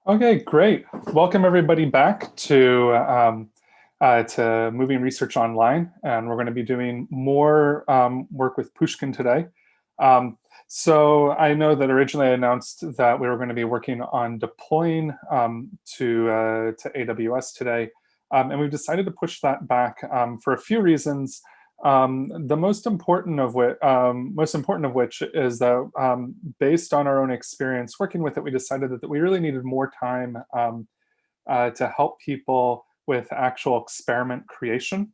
Okay, great. Welcome everybody back to Moving Research Online, and we're going to be doing more work with Pushkin today. So I know that originally I announced that we were going to be working on deploying to AWS today, and we've decided to push that back for a few reasons. The most important of which is that based on our own experience working with it, we decided that we really needed more time to help people with actual experiment creation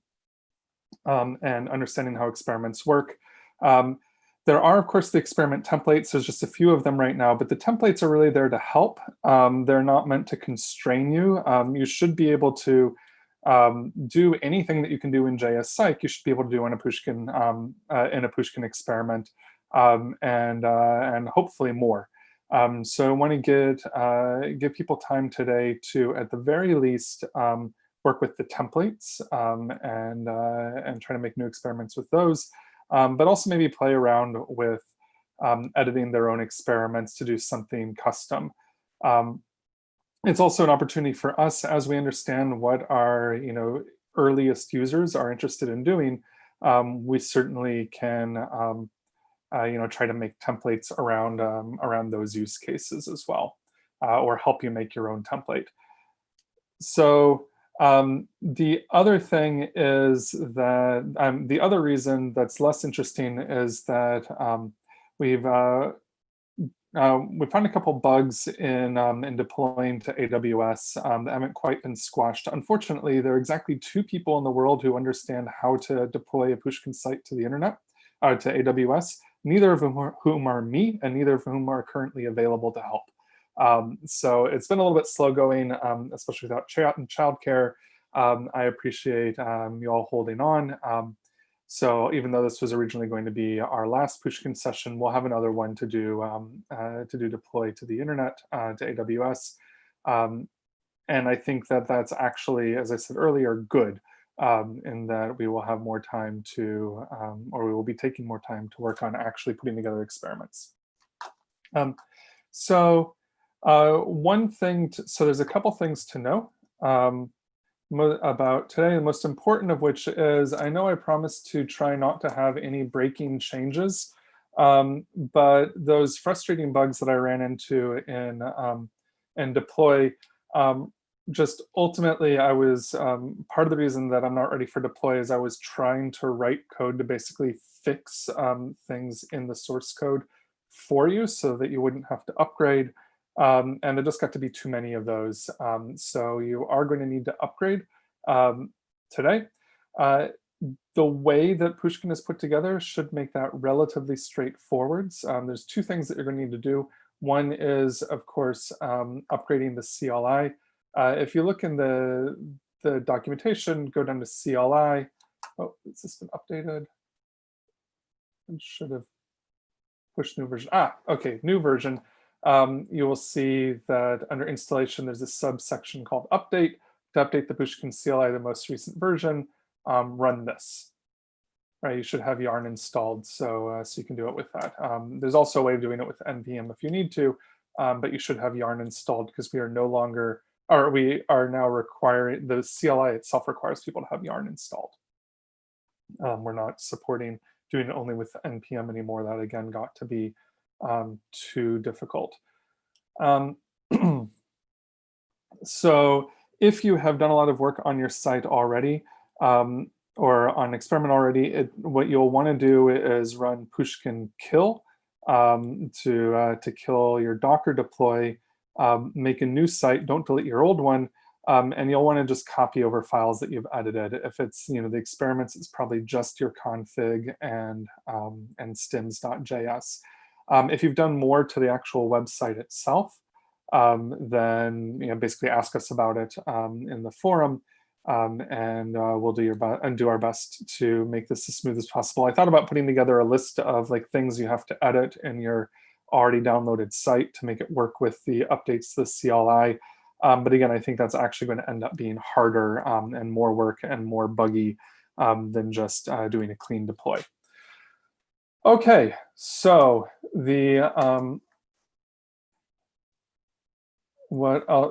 and understanding how experiments work. There are, of course, the experiment templates. There's just a few of them right now, but the templates are really there to help. They're not meant to constrain you. You should be able to do anything that you can do in JS Psych. You should be able to do in a Pushkin experiment, and hopefully more. So I want to give people time today to, at the very least, work with the templates and try to make new experiments with those, but also maybe play around with editing their own experiments to do something custom. It's also an opportunity for us, as we understand what our earliest users are interested in doing. We certainly can try to make templates around those use cases as well, or help you make your own template. So the other thing is that the other reason that's less interesting is that we found a couple bugs in deploying to AWS that haven't quite been squashed. Unfortunately, there are exactly 2 people in the world who understand how to deploy a Pushkin site to the internet, to AWS, neither of whom are me, and neither of whom are currently available to help. So it's been a little bit slow going, especially without childcare. I appreciate you all holding on. So even though this was originally going to be our last Pushkin session, we'll have another one to do deploy to the internet, to AWS. And I think that that's actually, as I said earlier, good, in that we will have more time to, or we will be taking more time to work on actually putting together experiments. So there's a couple things to know about today, the most important of which is, I know I promised to try not to have any breaking changes, but those frustrating bugs that I ran into in deploy, just ultimately I was, part of the reason that I'm not ready for deploy is I was trying to write code to basically fix things in the source code for you so that you wouldn't have to upgrade. And there just got to be too many of those. So you are going to need to upgrade today. The way that Pushkin is put together should make that relatively straightforward. There's 2 things that you're going to need to do. One is, of course, upgrading the CLI. If you look in the documentation, go down to CLI. Oh, has this been updated? It should have pushed new version. Okay, new version. You will see that under installation, there's a subsection called update. To update the Pushkin CLI, the most recent version, run this. Right, you should have yarn installed, so you can do it with that. There's also a way of doing it with npm if you need to, but you should have yarn installed because we are now requiring, the CLI itself requires people to have yarn installed. We're not supporting doing it only with npm anymore. That again got to be too difficult. So if you have done a lot of work on your site already, or on experiment already, what you'll want to do is run Pushkin kill to kill your Docker deploy, make a new site, don't delete your old one, and you'll want to just copy over files that you've edited. If it's the experiments, it's probably just your config and stims.js. If you've done more to the actual website itself, then basically ask us about it in the forum, and we'll do our best to make this as smooth as possible. I thought about putting together a list of things you have to edit in your already downloaded site to make it work with the updates to the CLI. But again, I think that's actually going to end up being harder and more work and more buggy than just doing a clean deploy. Okay, so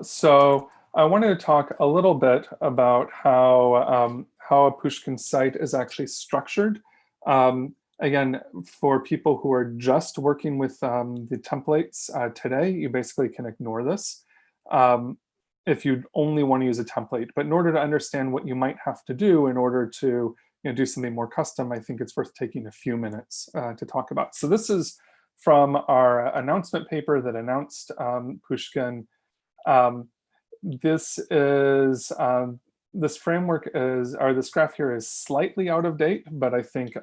So I wanted to talk a little bit about how a Pushkin site is actually structured. Again, for people who are just working with the templates today, you basically can ignore this if you only want to use a template. But in order to understand what you might have to do in order to do something more custom, I think it's worth taking a few minutes to talk about. So this is from our announcement paper that announced Pushkin. Um, this is this framework is, or this graph here is slightly out of date, but I think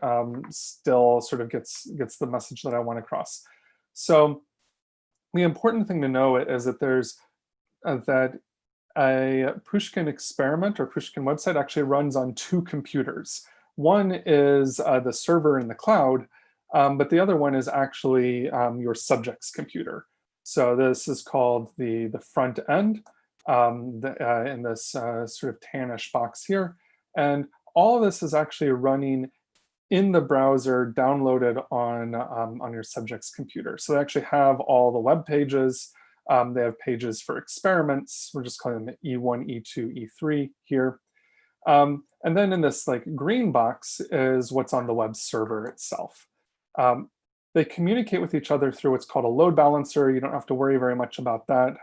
still sort of gets the message that I want across. So the important thing to know is that there's that a Pushkin experiment or Pushkin website actually runs on two computers. One is the server in the cloud, but the other one is actually your subject's computer. So this is called the front end in this sort of tannish box here. And all of this is actually running in the browser downloaded on your subject's computer. So they actually have all the web pages. They have pages for experiments. We're just calling them E1, E2, E3 here. And then in this like green box is what's on the web server itself. They communicate with each other through what's called a load balancer. You don't have to worry very much about that.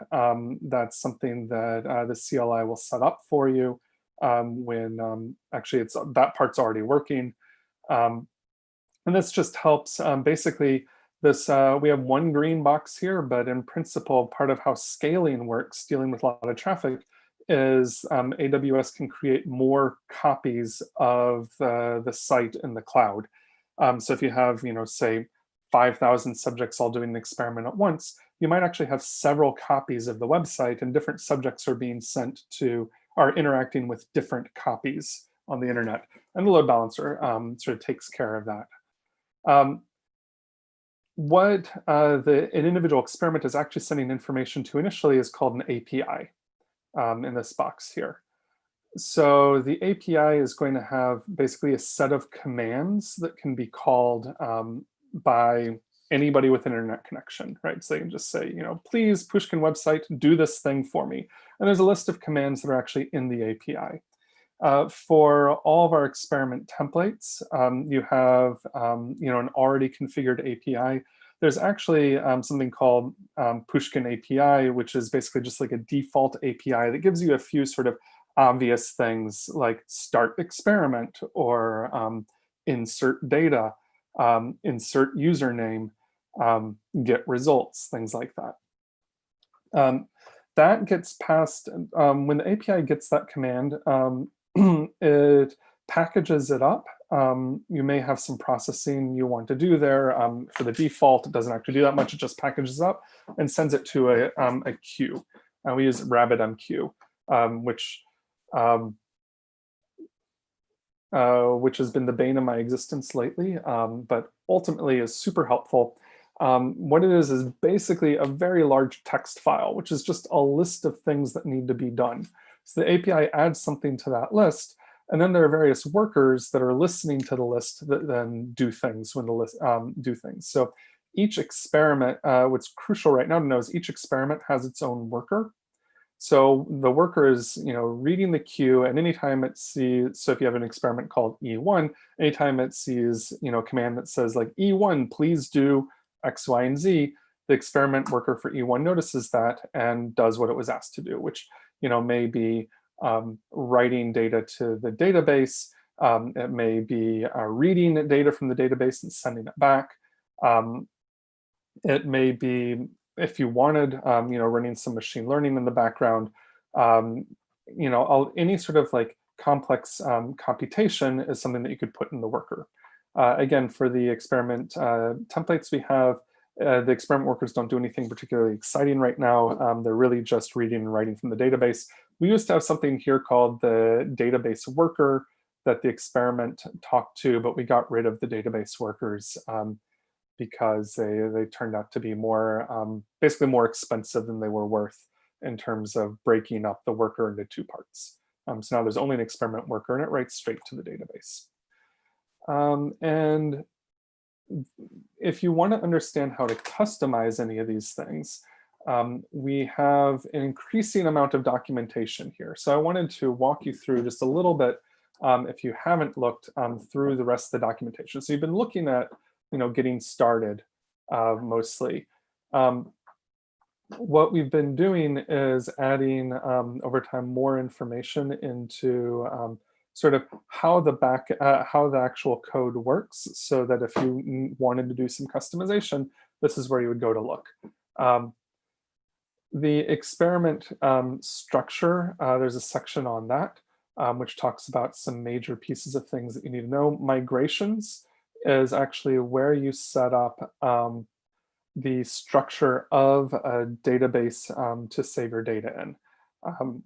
That's something that the CLI will set up for you when actually that part's already working. And this just helps basically this, we have one green box here, but in principle, part of how scaling works, dealing with a lot of traffic, is AWS can create more copies of the site in the cloud. So if you have, say 5,000 subjects all doing an experiment at once, you might actually have several copies of the website, and different subjects are being sent to, are interacting with different copies on the internet. And the load balancer sort of takes care of that. What an individual experiment is actually sending information to initially is called an API in this box here. So the API is going to have basically a set of commands that can be called by anybody with an internet connection, right? So you can just say, please Pushkin website, do this thing for me. And there's a list of commands that are actually in the API. For all of our experiment templates, you have an already configured API. There's actually something called Pushkin API, which is basically just like a default API that gives you a few sort of obvious things like start experiment or insert data, insert username, get results, things like that. That gets passed when the API gets that command. It packages it up. You may have some processing you want to do there. For the default, it doesn't actually do that much. It just packages up and sends it to a queue. We use RabbitMQ, which has been the bane of my existence lately, but ultimately is super helpful. What it is basically a very large text file, which is just a list of things that need to be done. So the API adds something to that list, and then there are various workers that are listening to the list that then do things when the list do things. So each experiment, what's crucial right now to know is each experiment has its own worker. So the worker is, reading the queue, and anytime it sees, so if you have an experiment called E1, anytime it sees, a command that says like E1, please do X, Y, and Z, the experiment worker for E1 notices that and does what it was asked to do, which may be writing data to the database. It may be reading data from the database and sending it back. It may be, if you wanted, running some machine learning in the background. Any sort of like complex computation is something that you could put in the worker. Again, for the experiment templates we have, the experiment workers don't do anything particularly exciting right now. They're really just reading and writing from the database. We used to have something here called the database worker that the experiment talked to, but we got rid of the database workers because they turned out to be more, basically more expensive than they were worth in terms of breaking up the worker into two parts. So now there's only an experiment worker, and it writes straight to the database. And if you want to understand how to customize any of these things, we have an increasing amount of documentation here. So I wanted to walk you through just a little bit, if you haven't looked through the rest of the documentation. So you've been looking at, getting started mostly. What we've been doing is adding over time more information into sort of how the actual code works, so that if you wanted to do some customization, this is where you would go to look. The experiment structure, there's a section on that, which talks about some major pieces of things that you need to know. Migrations is actually where you set up the structure of a database to save your data in.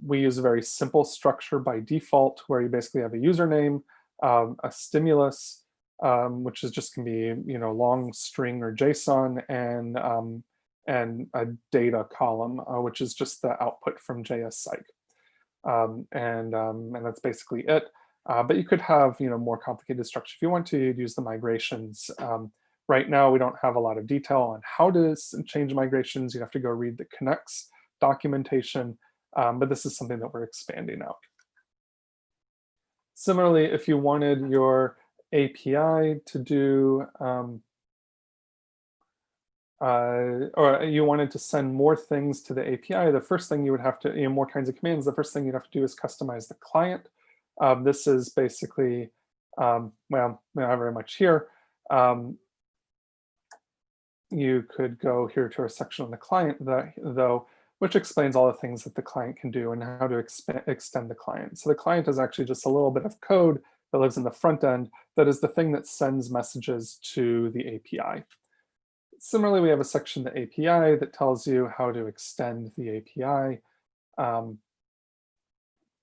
We use a very simple structure by default, where you basically have a username, a stimulus, which is just can be long string or JSON, and a data column, which is just the output from JS-Psych. And that's basically it. But you could have more complicated structure if you want to. You'd use the migrations. Right now, we don't have a lot of detail on how to change migrations. You have to go read the connects documentation, but this is something that we're expanding out. Similarly, if you wanted your API to do, or you wanted to send more things to the API, the first thing you would have to, more kinds of commands, the first thing you'd have to do is customize the client. This is basically, well, not very much here. You could go here to a section on the client, though, which explains all the things that the client can do and how to extend the client. So the client is actually just a little bit of code that lives in the front end that is the thing that sends messages to the API. Similarly, we have a section, the API, that tells you how to extend the API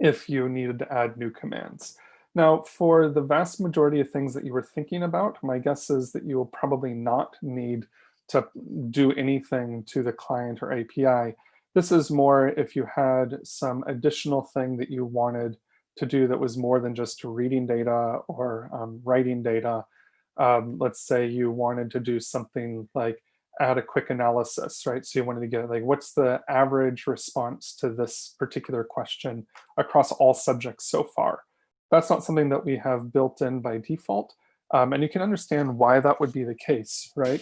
if you needed to add new commands. Now, for the vast majority of things that you were thinking about, my guess is that you will probably not need to do anything to the client or API. This is more if you had some additional thing that you wanted to do that was more than just reading data or writing data. Let's say you wanted to do something like add a quick analysis, right? So you wanted to get like, what's the average response to this particular question across all subjects so far? That's not something that we have built in by default. And you can understand why that would be the case, right?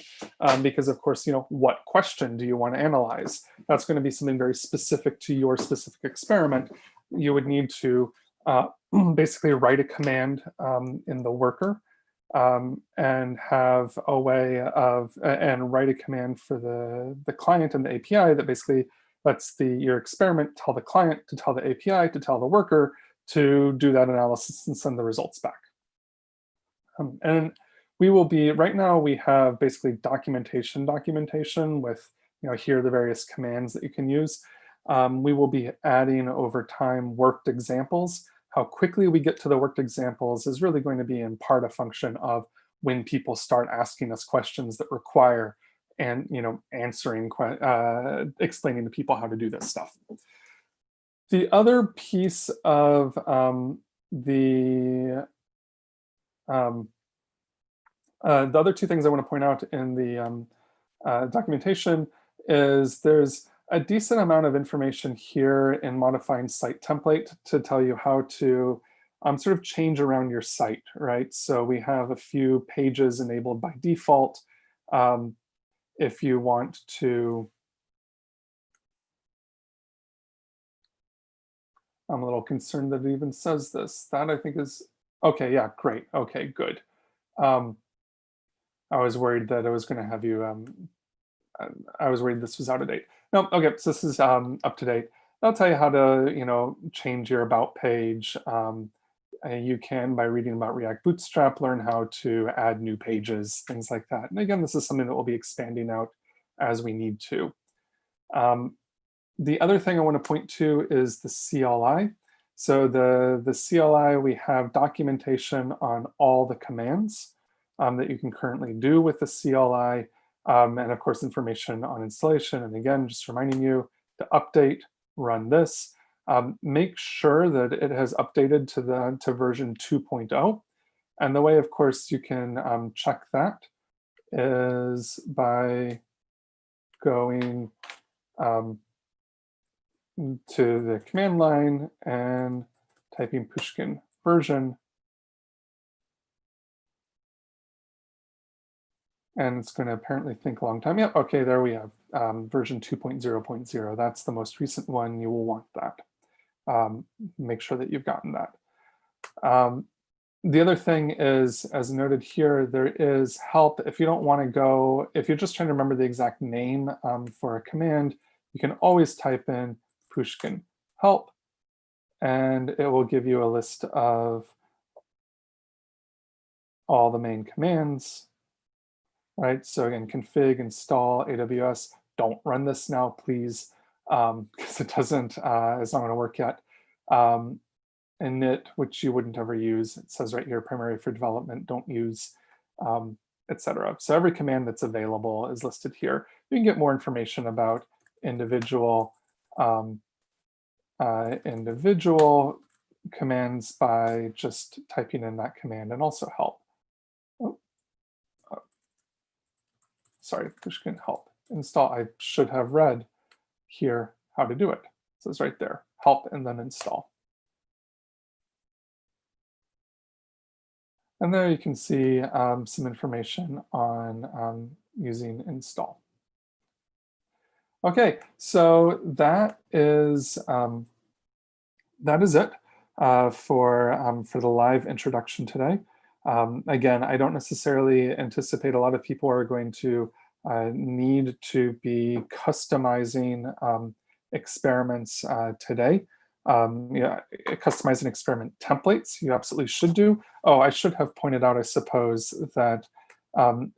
Because of course, what question do you want to analyze? That's going to be something very specific to your specific experiment. You would need to basically write a command in the worker and have a way of, and write a command for the client and the API that basically lets your experiment tell the client to tell the API to tell the worker to do that analysis and send the results back. And we will be, right now we have basically documentation with, here are the various commands that you can use. We will be adding over time worked examples. How quickly we get to the worked examples is really going to be in part a function of when people start asking us questions that require and answering, explaining to people how to do this stuff. The other piece of the other two things I want to point out in the documentation is there's a decent amount of information here in modifying site template to tell you how to sort of change around your site, right? So we have a few pages enabled by default. If you want to, I'm a little concerned that it even says this. That I think is, okay, yeah, great, okay, good. I was worried that I was going to have you, I was worried this was out of date. No, okay, so this is up to date. I'll tell you how to, change your about page. You can, by reading about React Bootstrap, learn how to add new pages, things like that. And again, this is something that we'll be expanding out as we need to. The other thing I want to point to is the CLI. So the CLI, we have documentation on all the commands that you can currently do with the CLI, and of course, information on installation. And again, just reminding you to update, run this. Make sure that it has updated to version 2.0. And the way, of course, you can check that is by going to the command line and typing Pushkin version. And it's going to apparently think a long time. Yep, okay, there we have version 2.0.0. That's the most recent one. You will want that. Make sure that you've gotten that. The other thing is, as noted here, there is help. If you don't want to go, if you're just trying to remember the exact name for a command, you can always type in Pushkin help, and it will give you a list of all the main commands, right? So again, config, install, AWS. Don't run this now, please, because it doesn't, it's not going to work yet. Init, which you wouldn't ever use. It says right here, primary for development, don't use, etc. So every command that's available is listed here. You can get more information about individual commands by just typing in that command, and also help. Sorry, Pushkin help. Install, I should have read here how to do it. So it's right there, help and then install. And there you can see some information on using install. Okay, so that is it for the live introduction today. Again, I don't necessarily anticipate a lot of people are going to need to be customizing experiments today. Yeah, customizing experiment templates, you absolutely should do. Oh, I should have pointed out, I suppose, that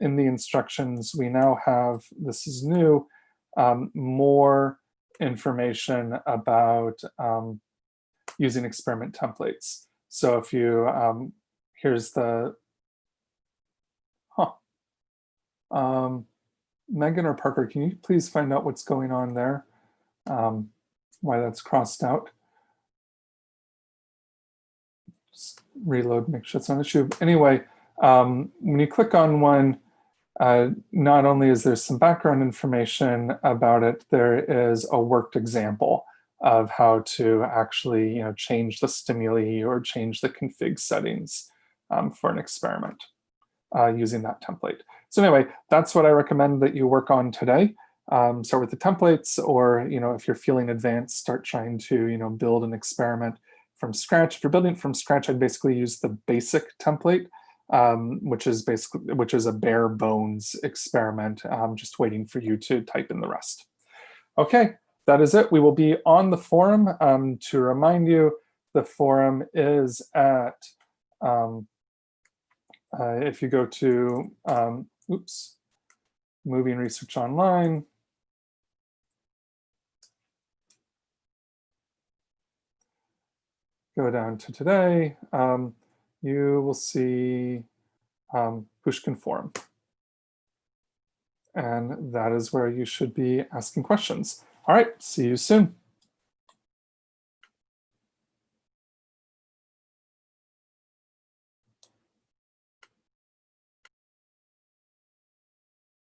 in the instructions, we now have, this is new, more information about using experiment templates. So if you, here's the, Megan or Parker, can you please find out what's going on there? Why that's crossed out? Just reload, make sure it's not an issue. Anyway, when you click on one, not only is there some background information about it, there is a worked example of how to actually change the stimuli or change the config settings for an experiment using that template. So anyway, that's what I recommend that you work on today. Start with the templates, or if you're feeling advanced, start trying to build an experiment from scratch. If you're building it from scratch, I'd basically use the basic template, which is a bare bones experiment, just waiting for you to type in the rest. Okay, that is it. We will be on the forum. To remind you, the forum is at, if you go to, Moving Research Online, go down to today, you will see Pushkin Forum. And that is where you should be asking questions. All right, see you soon.